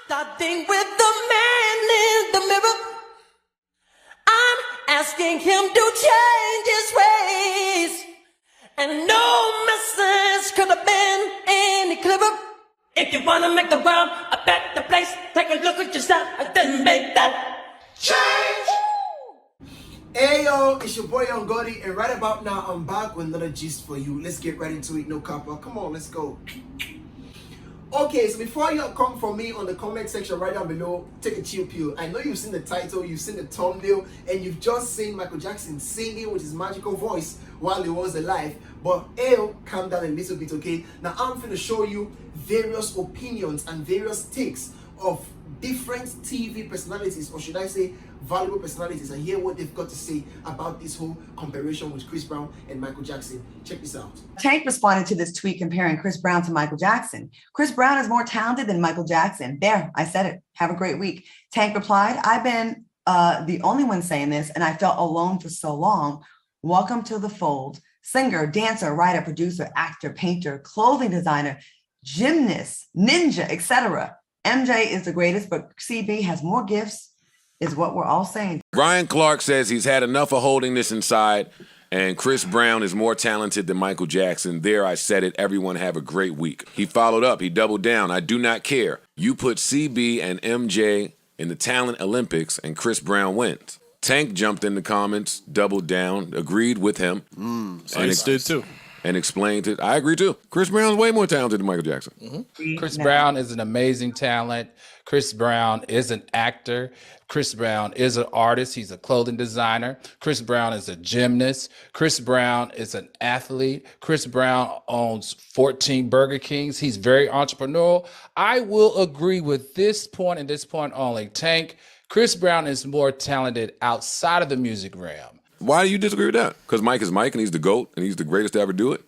Starting with the man in the mirror, I'm asking him to change his ways. And no message could have been any clearer. If you wanna make the world a better place, take a look at yourself and then make that change. Hey yo, it's your boy Young Gotti, and right about now I'm back with another gist for you. Let's get right into it, no copper. Come on, let's go. Okay, so before you come for me on the comment section right down below, take a chill pill. I know you've seen the title, you've seen the thumbnail, and you've just seen Michael Jackson singing with his magical voice while he was alive. But calm down a little bit, okay? Now I'm going to show you various opinions and various takes of different TV personalities, or should I say valuable personalities, and hear what they've got to say about this whole comparison with Chris Brown and Michael Jackson. Check this out. Tank responded to this tweet comparing Chris Brown to Michael Jackson. Chris Brown is more talented than Michael Jackson. There, I said it. Have a great week. Tank replied, I've been the only one saying this, and I felt alone for so long. Welcome to the fold. Singer, dancer, writer, producer, actor, painter, clothing designer, gymnast, ninja, etc. MJ is the greatest, but CB has more gifts, is what we're all saying. Ryan Clark says he's had enough of holding this inside, and Chris Brown is more talented than Michael Jackson. There, I said it. Everyone have a great week. He followed up. He doubled down. I do not care. You put CB and MJ in the Talent Olympics, and Chris Brown wins. Tank jumped in the comments, doubled down, agreed with him. I did too. And explained it. I agree too. Chris Brown's way more talented than Michael Jackson. Mm-hmm. Chris Brown is an amazing talent. Chris Brown is an actor. Chris Brown is an artist. He's a clothing designer. Chris Brown is a gymnast. Chris Brown is an athlete. Chris Brown owns 14 Burger Kings. He's very entrepreneurial. I will agree with this point and this point only. Tank, Chris Brown is more talented outside of the music realm. Why do you disagree with that? Because Mike is Mike and he's the GOAT and he's the greatest to ever do it?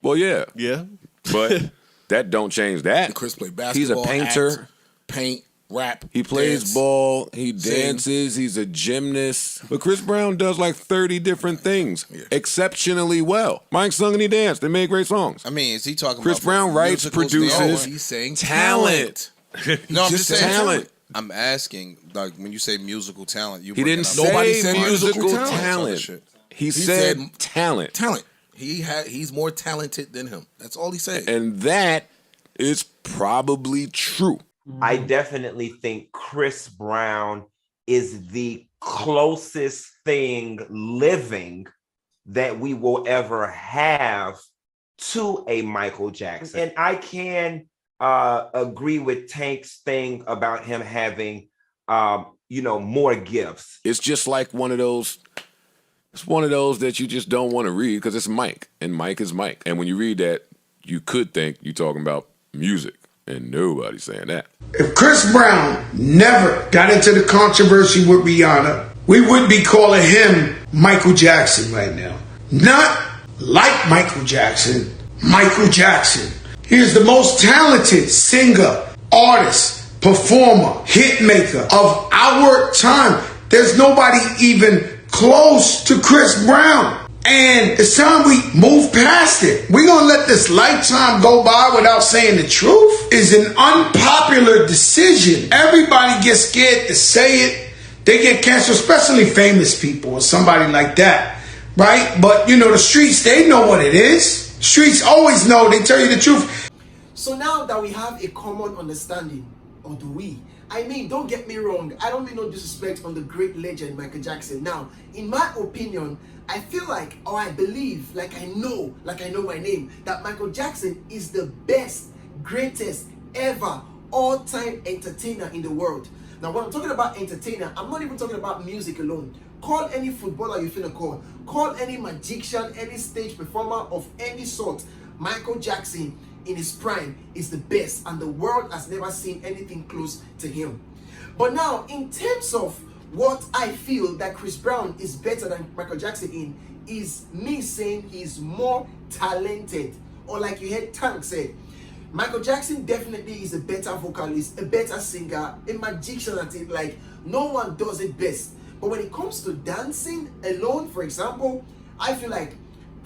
Well, yeah. Yeah. But that don't change that. Chris played basketball, He's a painter. act, paint, rap. He plays dance, ball. He sing. dances. He's a gymnast. But Chris Brown does like 30 different things exceptionally well. Mike sung and he danced. They made great songs. I mean, is he talking Chris about Brown writes, musicals? produces. No, he's saying talent. No, I'm just saying talent. I'm asking, like, when you say musical talent, you He bringing didn't up- Nobody say said musical talent. talent. He said talent. Talent. He's more talented than him. That's all he said. And that is probably true. I definitely think Chris Brown is the closest thing living that we will ever have to a Michael Jackson. And I can agree with Tank's thing about him having, more gifts. It's just like one of those. It's one of those that you just don't want to read because it's Mike, and Mike is Mike. And when you read that, you could think you're talking about music, and nobody's saying that. If Chris Brown never got into the controversy with Rihanna, we would be calling him Michael Jackson right now. Not like Michael Jackson, Michael Jackson. He is the most talented singer, artist, performer, hit maker of our time. There's nobody even close to Chris Brown. And it's time we move past it. We're going to let this lifetime go by without saying the truth is an unpopular decision. Everybody gets scared to say it. They get canceled, especially famous people or somebody like that, right? But, the streets, they know what it is. Streets always know. They tell you the truth. So now that we have a common understanding, or do we? I mean, don't get me wrong. I don't mean no disrespect on the great legend Michael Jackson. Now, in my opinion, I feel like, or I believe, like I know my name, that Michael Jackson is the best, greatest ever all-time entertainer in the world. Now, when I'm talking about entertainer, I'm not even talking about music alone. Call any footballer you feel call. Call any magician, any stage performer of any sort. Michael Jackson in his prime is the best, and the world has never seen anything close to him. But now, in terms of what I feel that Chris Brown is better than Michael Jackson in, is me saying he's more talented. Or like you heard Tank said, Michael Jackson definitely is a better vocalist, a better singer, a magician at it. Like, no one does it best. But when it comes to dancing alone, for example, I feel like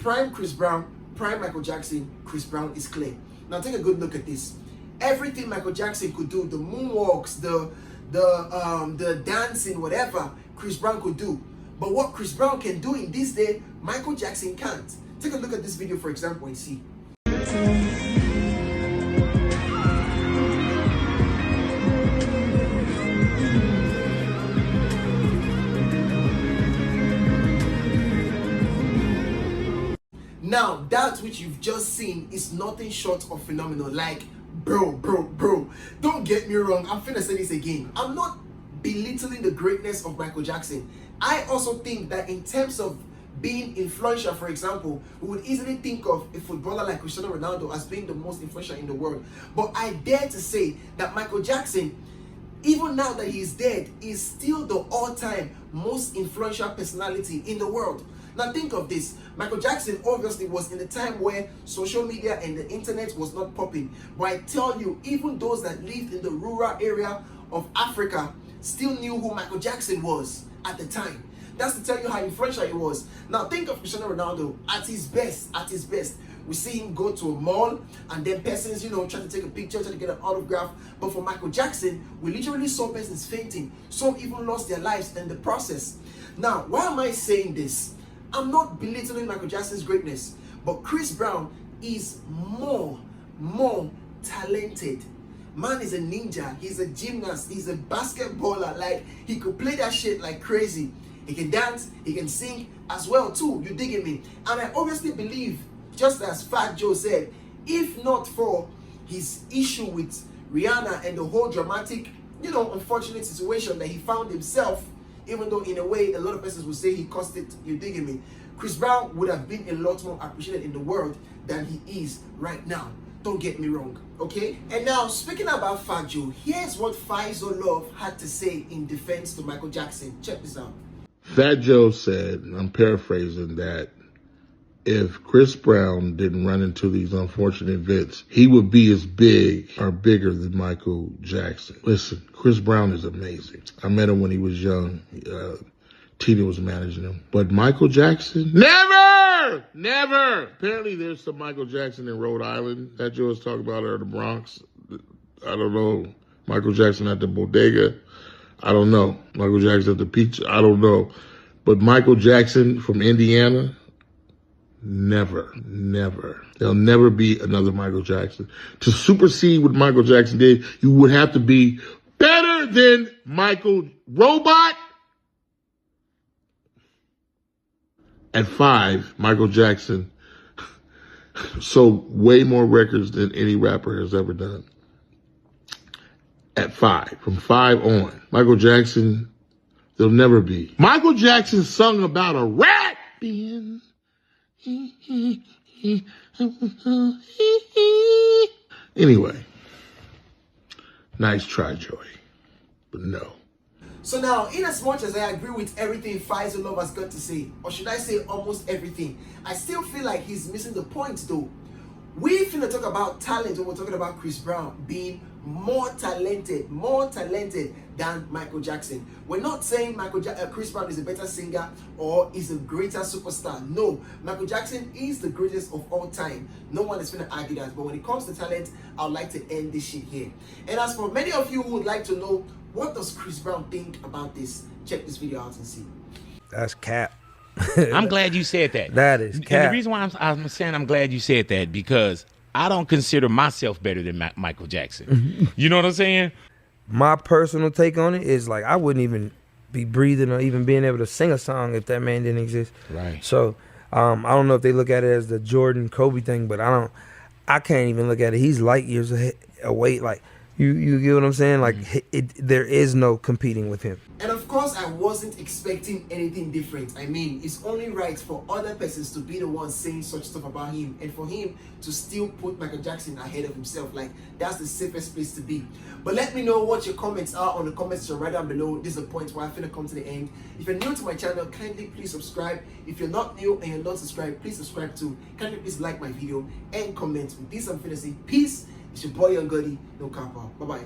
prime Chris Brown, prime Michael Jackson, Chris Brown is clear. Now take a good look at this. Everything Michael Jackson could do, the moonwalks, the dancing, whatever, Chris Brown could do. But what Chris Brown can do in this day, Michael Jackson can't. Take a look at this video, for example, and see. Now, that which you've just seen is nothing short of phenomenal. Like, bro, don't get me wrong, I'm finna say this again. I'm not belittling the greatness of Michael Jackson. I also think that in terms of being influential, for example, we would easily think of a footballer like Cristiano Ronaldo as being the most influential in the world. But I dare to say that Michael Jackson, even now that he's dead, is still the all-time most influential personality in the world. Now think of this. Michael Jackson obviously was in the time where social media and the internet was not popping. But I tell you, even those that lived in the rural area of Africa still knew who Michael Jackson was at the time. That's to tell you how influential he was. Now think of Cristiano Ronaldo at his best, We see him go to a mall and then persons, try to take a picture, try to get an autograph. But for Michael Jackson, we literally saw persons fainting. Some even lost their lives in the process. Now, why am I saying this? I'm not belittling Michael Jackson's greatness, but Chris Brown is more talented. Man is a ninja, he's a gymnast, he's a basketballer. Like, he could play that shit like crazy. He can dance, he can sing as well too, you digging me? And I obviously believe, just as Fat Joe said, if not for his issue with Rihanna and the whole dramatic, unfortunate situation that he found himself, even though in a way a lot of persons would say he caused it, you digging me? Chris Brown would have been a lot more appreciated in the world than he is right now. Don't get me wrong, okay? And now, speaking about Fat Joe, here's what Faisal Love had to say in defense to Michael Jackson. Check this out. Fat Joe said, and I'm paraphrasing, that if Chris Brown didn't run into these unfortunate events, he would be as big or bigger than Michael Jackson. Listen, Chris Brown is amazing. I met him when he was young. Tina was managing him. But Michael Jackson, never. Apparently there's some Michael Jackson in Rhode Island that Joe was talking about, or the Bronx. I don't know. Michael Jackson at the bodega. I don't know. Michael Jackson at the pizza. I don't know. But Michael Jackson from Indiana, never. There'll never be another Michael Jackson. To supersede what Michael Jackson did, you would have to be better than Michael Robot. At 5, Michael Jackson sold way more records than any rapper has ever done. At 5, from 5 on, Michael Jackson, there'll never be. Michael Jackson sung about a rat being. Anyway, nice try, Joey, but no. So now, in as much as I agree with everything Faisal Love has got to say, or should I say almost everything, I still feel like he's missing the point though. We finna talk about talent when we're talking about Chris Brown being more talented than Michael Jackson. We're not saying Chris Brown is a better singer or is a greater superstar. No, Michael Jackson is the greatest of all time. No one is finna argue that. But when it comes to talent, I'd like to end this shit here. And as for many of you who would like to know, what does Chris Brown think about this? Check this video out and see. That's cap. I'm glad you said that. That is cap. And the reason why I'm saying I'm glad you said that, because I don't consider myself better than Michael Jackson. You know what I'm saying? My personal take on it is, like, I wouldn't even be breathing or even being able to sing a song if that man didn't exist. Right. So I don't know if they look at it as the Jordan Kobe thing, but I can't even look at it. He's light years away. Like, you get what I'm saying? Like, there is no competing with him. And of course, I wasn't expecting anything different. I mean, it's only right for other persons to be the ones saying such stuff about him, and for him to still put Michael Jackson ahead of himself. Like, that's the safest place to be. But let me know what your comments are on the comment section right down below. This is the point where I'm finna come to the end. If you're new to my channel, kindly please subscribe. If you're not new and you're not subscribed, please subscribe too. Kindly please like my video and comment. With this, I'm finna say peace. It's your boy Young Gotti, no kappa. Bye bye.